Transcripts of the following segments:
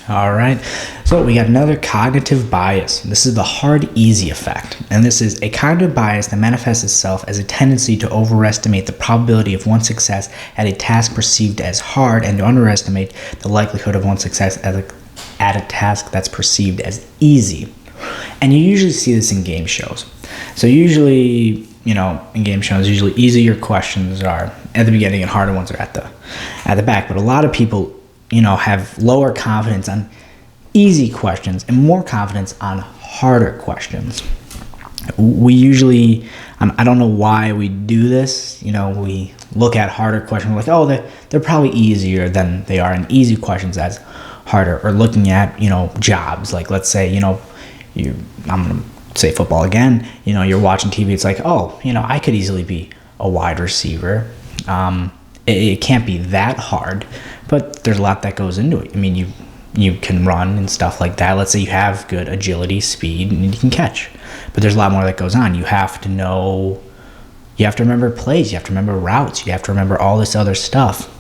All right. So we got another cognitive bias. This is the hard-easy effect. And this is a cognitive bias that manifests itself as a tendency to overestimate the probability of one's success at a task perceived as hard and to underestimate the likelihood of one's success at a task that's perceived as easy. And you usually see this in game shows. So usually, in game shows, usually easier questions are at the beginning and harder ones are at the back. But a lot of people have lower confidence on easy questions and more confidence on harder questions. We usually, I don't know why we do this. We look at harder questions like, oh, they're probably easier than they are, and easy questions as harder. Or looking at, jobs. Like, let's say, I'm going to say football again. You're watching TV. It's like, oh, I could easily be a wide receiver. It can't be that hard, but there's a lot that goes into it. I mean, you can run and stuff like that. Let's say you have good agility, speed, and you can catch. But there's a lot more that goes on. You have to remember plays. You have to remember routes. You have to remember all this other stuff.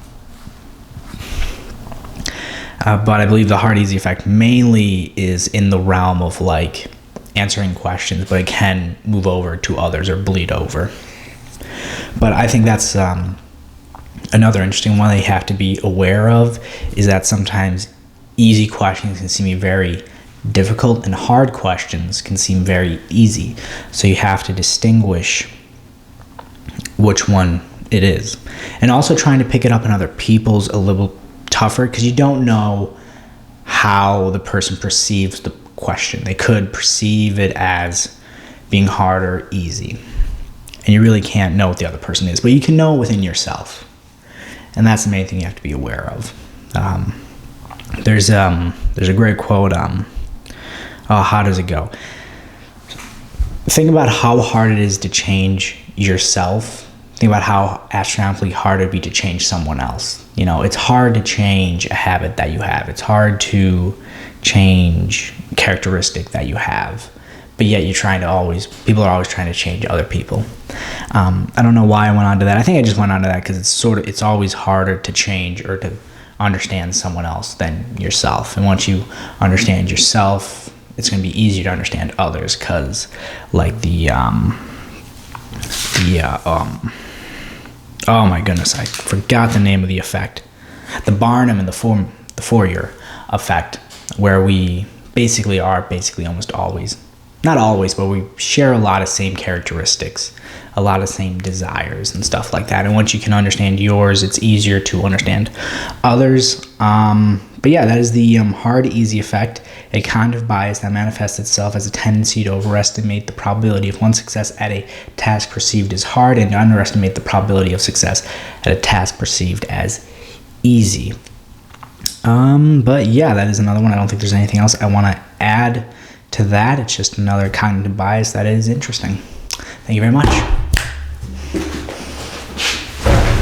But I believe the hard-easy effect mainly is in the realm of like answering questions, but it can move over to others or bleed over. But I think that's another interesting one that you have to be aware of, is that sometimes easy questions can seem very difficult and hard questions can seem very easy. So you have to distinguish which one it is. And also trying to pick it up in other people's a little tougher, because you don't know how the person perceives the question. They could perceive it as being hard or easy. And you really can't know what the other person is, but you can know within yourself. And that's the main thing you have to be aware of. There's a great quote. How does it go? Think about how hard it is to change yourself. Think about how astronomically hard it'd be to change someone else. It's hard to change a habit that you have. It's hard to change a characteristic that you have. But yet people are always trying to change other people. I don't know why I went on to that. I think I just went on to that because it's always harder to change or to understand someone else than yourself. And once you understand yourself, it's going to be easier to understand others, because like oh my goodness, I forgot the name of the effect. The Barnum and the Fourier effect, where we basically almost always, not always, but we share a lot of same characteristics, a lot of same desires and stuff like that. And once you can understand yours, it's easier to understand others. But yeah, that is the hard-easy effect, a cognitive bias that manifests itself as a tendency to overestimate the probability of one's success at a task perceived as hard and to underestimate the probability of success at a task perceived as easy. But yeah, that is another one. I don't think there's anything else I want to add to that. It's just another cognitive bias that is interesting. Thank you very much.